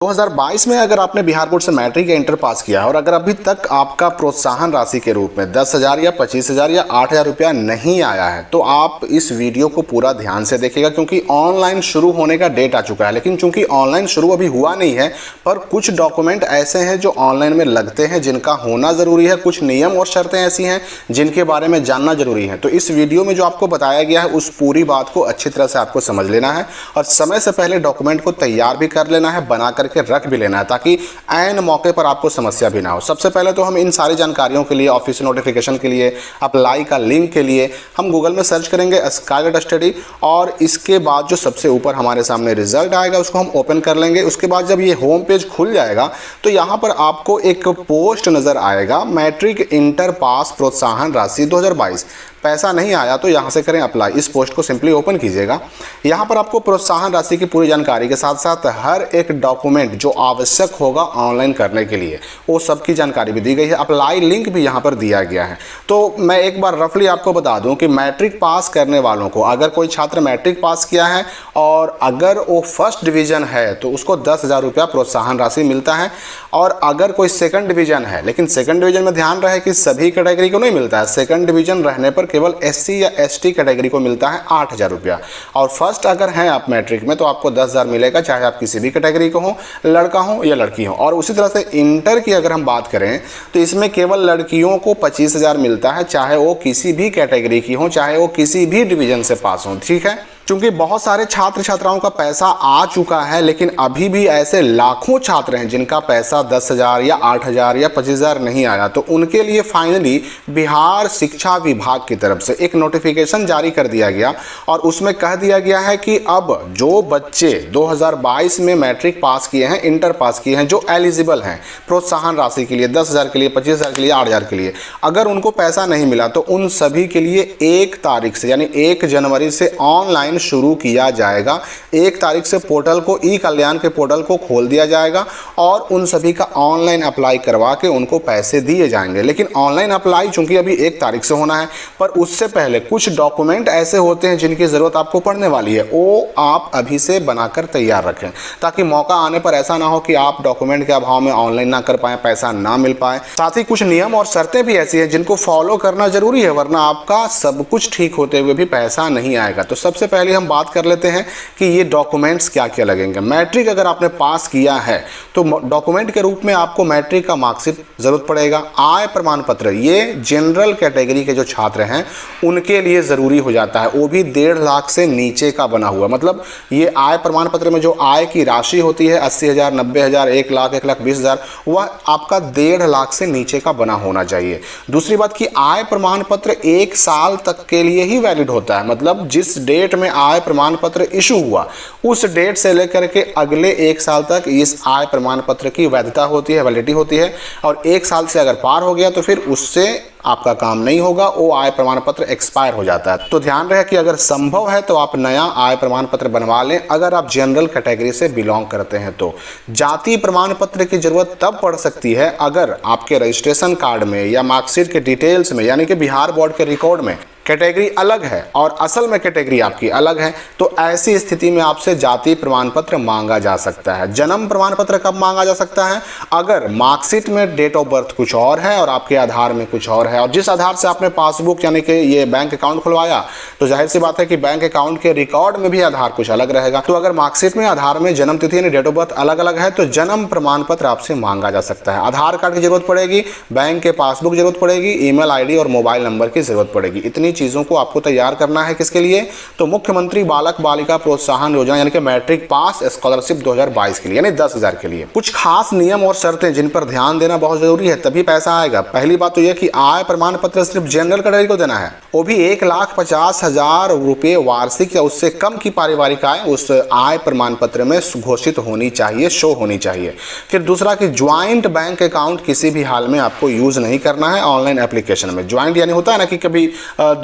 2022 में अगर आपने बिहार बोर्ड से मैट्रिक या इंटर पास किया है और अगर अभी तक आपका प्रोत्साहन राशि के रूप में 10,000 या 25,000 या 8,000 रुपया नहीं आया है तो आप इस वीडियो को पूरा ध्यान से देखिएगा, क्योंकि ऑनलाइन शुरू होने का डेट आ चुका है। लेकिन चूंकि ऑनलाइन शुरू अभी हुआ नहीं है, पर कुछ डॉक्यूमेंट ऐसे हैं जो ऑनलाइन में लगते हैं जिनका होना ज़रूरी है। कुछ नियम और शर्तें ऐसी हैं जिनके बारे में जानना जरूरी है। तो इस वीडियो में जो आपको बताया गया है उस पूरी बात को अच्छी तरह से आपको समझ लेना है और समय से पहले डॉक्यूमेंट को तैयार भी कर लेना है, बना करके रख भी लेना है, ताकि ऐन मौके पर आपको समस्या भी ना हो। सबसे पहले तो हम इन सारी जानकारियों के लिए, ऑफिशियल नोटिफिकेशन के लिए, अप्लाई का लिंक के लिए हम गूगल में सर्च करेंगे स्काईलाइट स्टडी, और इसके बाद जो सबसे ऊपर हमारे सामने रिजल्ट आएगा उसको हम ओपन कर लेंगे। उसके बाद जब ये होम पेज खुल जाएगा तो यहाँ पर आपको एक पोस्ट नजर आएगा, मैट्रिक इंटर पास प्रोत्साहन राशि 2022। पैसा नहीं आया तो यहाँ से करें अप्लाई। इस पोस्ट को सिंपली ओपन कीजिएगा। यहाँ पर आपको प्रोत्साहन राशि की पूरी जानकारी के साथ साथ हर एक डॉक्यूमेंट जो आवश्यक होगा ऑनलाइन करने के लिए वो सब की जानकारी भी दी गई है। अप्लाई लिंक भी यहाँ पर दिया गया है। तो मैं एक बार रफली आपको बता दूं कि मैट्रिक पास करने वालों को, अगर कोई छात्र मैट्रिक पास किया है और अगर वो फर्स्ट डिवीजन है तो उसको 10,000 रुपया प्रोत्साहन राशि मिलता है, और अगर कोई सेकंड डिवीजन है, लेकिन सेकंड डिवीजन में ध्यान रहे कि सभी कैटेगरी को नहीं मिलता है। सेकंड डिवीजन रहने पर केवल एससी या एसटी कैटेगरी को मिलता है 8,000 रुपया, और फर्स्ट अगर हैं आप मैट्रिक में तो आपको 10,000 मिलेगा, चाहे आप किसी भी कैटेगरी को हो, लड़का हो या लड़की हो। और उसी तरह से इंटर की अगर हम बात करें तो इसमें केवल लड़कियों को 25,000 मिलता है, चाहे वो किसी भी कैटेगरी की हो, चाहे वो किसी भी डिवीजन से पास हो। ठीक है, क्योंकि बहुत सारे छात्र छात्राओं का पैसा आ चुका है, लेकिन अभी भी ऐसे लाखों छात्र हैं जिनका पैसा 10,000 या 8,000 या 25,000 नहीं आया। तो उनके लिए फाइनली बिहार शिक्षा विभाग की तरफ से एक नोटिफिकेशन जारी कर दिया गया और उसमें कह दिया गया है कि अब जो बच्चे 2022 में मैट्रिक पास किए हैं, इंटर पास किए हैं, जो एलिजिबल हैं प्रोत्साहन राशि के लिए 10,000 के लिए, 25,000 के लिए, 8,000 के लिए, अगर उनको पैसा नहीं मिला तो उन सभी के लिए 1 तारीख से यानी 1 जनवरी से ऑनलाइन शुरू किया जाएगा। 1 तारीख से पोर्टल को, ई कल्याण के पोर्टल को खोल दिया जाएगा और उन सभी का ऑनलाइन अप्लाई करवा के उनको पैसे दिए जाएंगे। लेकिन ऑनलाइन अप्लाई चूंकि अभी 1 तारीख से होना है, पर उससे पहले कुछ डॉक्यूमेंट ऐसे होते हैं जिनकी ज़रूरत आपको पड़ने वाली है, वो आप अभी से बनाकर तैयार रखें, ताकि मौका आने पर ऐसा ना हो कि आप डॉक्यूमेंट के अभाव में ऑनलाइन ना कर पाएँ, पैसा ना मिल पाए। साथ ही कुछ नियम और शर्तें भी ऐसी हैं जिनको फॉलो करना जरूरी है, वरना आपका सब कुछ ठीक होते हुए भी पैसा नहीं आएगा। तो सबसे पहले हम बात कर लेते हैं कि ये डॉक्यूमेंट्स क्या क्या लगेंगे। मैट्रिक अगर आपने पास किया है तो डॉक्यूमेंट के रूप में आपको मैट्रिक का मार्कशीट जरूरत पड़ेगा। आय प्रमाण पत्र, ये जनरल कैटेगरी के जो छात्र हैं उनके लिए जरूरी हो जाता है, वो भी 1.5 लाख से नीचे का बना हुआ। मतलब ये आय प्रमाण पत्र में जो आय की राशि होती है 80,000, 90,000, 1 लाख, 1,20,000, वह आपका 1.5 लाख से नीचे का बना होना चाहिए। दूसरी बात कि आय प्रमाण पत्र 1 साल तक के लिए ही वैलिड होता है। मतलब जिस डेट में आय प्रमाण पत्र इशू हुआ उस डेट से लेकर के अगले 1 साल तक इस आय प्रमाण पत्र की वैधता होती है, वैलिडिटी होती है। और 1 साल से अगर पार हो गया तो फिर उससे आपका काम नहीं होगा, वो आय प्रमाण पत्र एक्सपायर हो जाता है। तो ध्यान रहे कि अगर संभव है तो आप नया आय प्रमाण पत्र बनवा लें अगर आप जनरल कैटेगरी से बिलोंग करते हैं। तो जाति प्रमाण पत्र की जरूरत तब पड़ सकती है अगर आपके रजिस्ट्रेशन कार्ड में या मार्कशीट के डिटेल्स में, यानी कि बिहार बोर्ड के रिकॉर्ड में कैटेगरी अलग है और असल में कैटेगरी आपकी अलग है, तो ऐसी स्थिति में आपसे जाति प्रमाण पत्र मांगा जा सकता है। जन्म प्रमाण पत्र कब मांगा जा सकता है? अगर मार्कशीट में डेट ऑफ बर्थ कुछ और है और आपके आधार में कुछ और है, और जिस आधार से आपने पासबुक यानी कि ये बैंक अकाउंट खुलवाया तो जाहिर सी बात है कि बैंक अकाउंट के रिकॉर्ड में भी आधार कुछ अलग रहेगा। तो अगर मार्कशीट में आधार में जन्म तिथि यानी डेट ऑफ बर्थ अलग अलग है तो जन्म प्रमाण पत्र आपसे मांगा जा सकता है। आधार कार्ड की जरूरत पड़ेगी, बैंक के पासबुक जरूरत पड़ेगी, ईमेल आईडी और मोबाइल नंबर की जरूरत पड़ेगी। इतनी चीजों को आपको तैयार करना है। किसके लिए? तो मुख्यमंत्री बालक बालिका प्रोत्साहन योजना यानी कि मैट्रिक पास स्कॉलरशिप 2022 के लिए, यानी 10,000 के लिए। कुछ खास नियम और शर्तें जिन पर ध्यान देना बहुत जरूरी है, तभी पैसा आएगा। पहली बात तो यह कि आय प्रमाण पत्र सिर्फ जनरल कैटेगरी को देना है, वो भी 1,50,000 रुपये वार्षिक या उससे कम की पारिवारिक आय उस आय प्रमाण पत्र में घोषित होनी चाहिए, शो होनी चाहिए। फिर दूसरा कि ज्वाइंट बैंक अकाउंट किसी भी हाल में आपको यूज नहीं करना है ऑनलाइन एप्लीकेशन में। ज्वाइंट यानी होता है ना कि कभी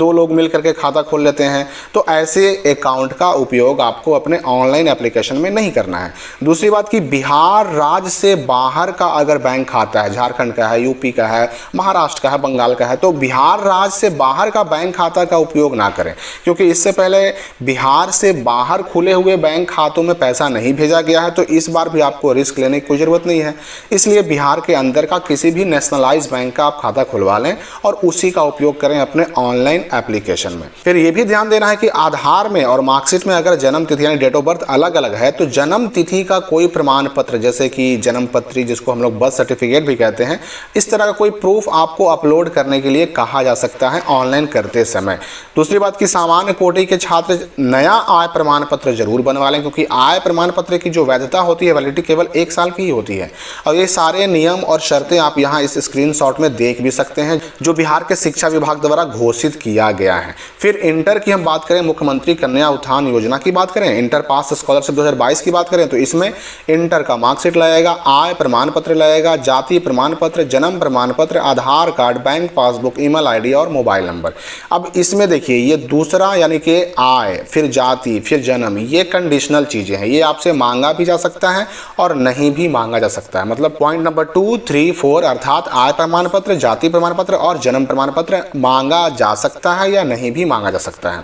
2 लोग मिल करके खाता खोल लेते हैं। तो ऐसे अकाउंट का उपयोग आपको अपने ऑनलाइन एप्लीकेशन में नहीं करना है। दूसरी बात कि बिहार राज्य से बाहर का अगर बैंक खाता है, झारखंड का है, यूपी का है, महाराष्ट्र का है, बंगाल का है, तो बिहार राज्य से बाहर का बैंक खाता का उपयोग ना करें, क्योंकि इससे पहले बिहार से बाहर खुले हुए बैंक खातों में पैसा नहीं भेजा गया है। तो इस बार भी आपको रिस्क लेने की कोई ज़रूरत नहीं है। इसलिए बिहार के अंदर का किसी भी नेशनलाइज्ड बैंक का आप खाता खुलवा लें और उसी का उपयोग करें अपने ऑनलाइन एप्लीकेशन में। फिर ये भी ध्यान देना है कि आधार में और मार्कशीट में अगर जन्म तिथि यानी डेट ऑफ बर्थ अलग अलग है, तो जन्म तिथि का कोई प्रमाण पत्र, जैसे कि जन्म पत्री जिसको हम लोग बर्थ सर्टिफिकेट भी कहते हैं, इस तरह का कोई प्रूफ आपको अपलोड करने के लिए कहा जा सकता है ऑनलाइन करते समय। दूसरी बात कि सामान्य कोटि के छात्र नया आय प्रमाण पत्र जरूर बनवा लें, क्योंकि आय प्रमाण पत्र की जो वैधता होती है, वैलिडिटी केवल 1 साल की ही होती है। और ये सारे नियम और शर्तें आप यहाँ इस स्क्रीनशॉट में देख भी सकते हैं, जो बिहार के शिक्षा विभाग द्वारा घोषित किया गया है। फिर इंटर की हम बात करें, मुख्यमंत्री कन्या उत्थान योजना की बात करें, इंटर पास स्कॉलरशिप 2022 की बात करें, तो इसमें इंटर का मार्कशीट लगेगा, आय प्रमाण पत्र लगेगा, जाति प्रमाण पत्र, जन्म प्रमाण पत्र, Aadhaar card, bank passbook, email ID और मोबाइल नंबर। अब इसमें देखिए, ये दूसरा यानी कि आय, फिर जाति, फिर जन्म, ये कंडीशनल चीज़ें हैं। ये आपसे मांगा भी जा सकता है और नहीं भी मांगा जा सकता है। मतलब पॉइंट नंबर 2, 3, 4 अर्थात आय प्रमाण पत्र, जाति प्रमाण पत्र और जन्म प्रमाण पत्र मांगा जा सकता है या नहीं भी मांगा जा सकता है।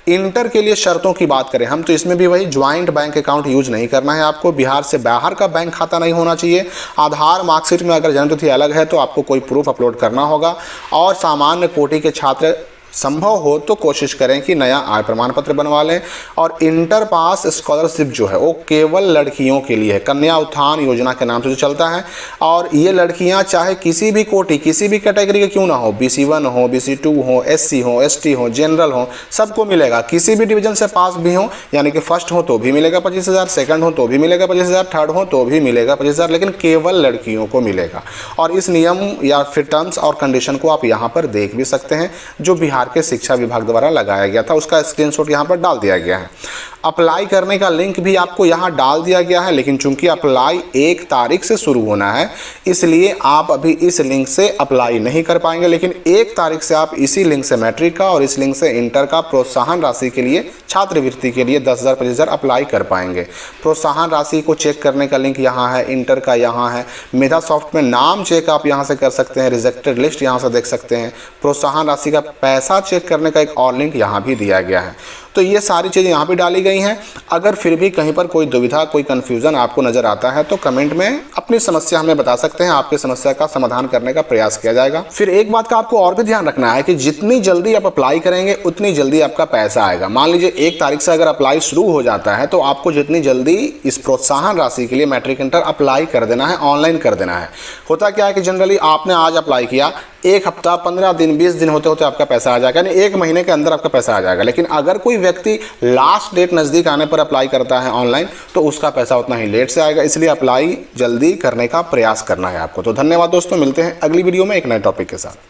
इंटर के लिए शर्तों की बात करें हम, तो इसमें भी वही ज्वाइंट बैंक अकाउंट यूज नहीं करना है आपको, बिहार से बाहर का बैंक खाता नहीं होना चाहिए, आधार मार्कशीट में अगर जन्मतिथि अलग है तो आपको कोई प्रूफ अपलोड करना होगा, और सामान्य कोटि के छात्र संभव हो तो कोशिश करें कि नया आय प्रमाण पत्र बनवा लें। और इंटर पास स्कॉलरशिप जो है वो केवल लड़कियों के लिए है, कन्या उत्थान योजना के नाम से जो चलता है। और ये लड़कियां चाहे किसी भी कोटि, किसी भी कैटेगरी के क्यों ना हो, BC1 हो, BC2 हो, SC हो, ST हो, जनरल हो, सबको मिलेगा। किसी भी डिवीजन से पास भी हो, यानी कि फर्स्ट हो तो भी मिलेगा 25,000, सेकंड हो तो भी मिलेगा 25,000, थर्ड हो तो भी मिलेगा 25,000, लेकिन केवल लड़कियों को मिलेगा। और इस नियम या फिर टर्म्स और कंडीशन को आप यहाँ पर देख भी सकते हैं, जो बिहार के शिक्षा विभाग द्वारा लगाया गया था, उसका स्क्रीनशॉट यहाँ पर डाल दिया गया है। अप्लाई करने का लिंक भी आपको यहाँ डाल दिया गया है, लेकिन चूंकि अप्लाई 1 तारीख से शुरू होना है, इसलिए आप अभी इस लिंक से अप्लाई नहीं कर पाएंगे। लेकिन 1 तारीख से आप इसी लिंक से मैट्रिक का और इस लिंक से इंटर का प्रोत्साहन राशि के लिए, छात्रवृत्ति के लिए 10,000 25,000 अप्लाई कर पाएंगे। प्रोत्साहन राशि को चेक करने का लिंक यहाँ है, इंटर का यहाँ है, मेधा सॉफ्ट में नाम चेक आप यहाँ से कर सकते हैं, रिजेक्टेड लिस्ट यहाँ से देख सकते हैं, प्रोत्साहन राशि का पैसा चेक करने का एक और लिंक यहाँ भी दिया गया है। तो ये सारी चीज़ें यहाँ भी डाली गई हैं। अगर फिर भी कहीं पर कोई दुविधा, कोई कन्फ्यूज़न आपको नज़र आता है तो कमेंट में अपनी समस्या हमें बता सकते हैं, आपकी समस्या का समाधान करने का प्रयास किया जाएगा। फिर एक बात का आपको और भी ध्यान रखना है कि जितनी जल्दी आप अप्लाई करेंगे उतनी जल्दी आपका पैसा आएगा। मान लीजिए 1 तारीख से अगर अप्लाई शुरू हो जाता है तो आपको जितनी जल्दी इस प्रोत्साहन राशि के लिए मैट्रिक इंटर अप्लाई कर देना है, ऑनलाइन कर देना है। होता क्या है कि जनरली आपने आज अप्लाई किया, 1 हफ्ता, 15 दिन, 20 दिन होते होते आपका पैसा आ जाएगा, यानी 1 महीने के अंदर आपका पैसा आ जाएगा। लेकिन अगर कोई व्यक्ति लास्ट डेट नज़दीक आने पर अप्लाई करता है ऑनलाइन, तो उसका पैसा उतना ही लेट से आएगा। इसलिए अप्लाई जल्दी करने का प्रयास करना है आपको। तो धन्यवाद दोस्तों, मिलते हैं अगली वीडियो में एक नए टॉपिक के साथ।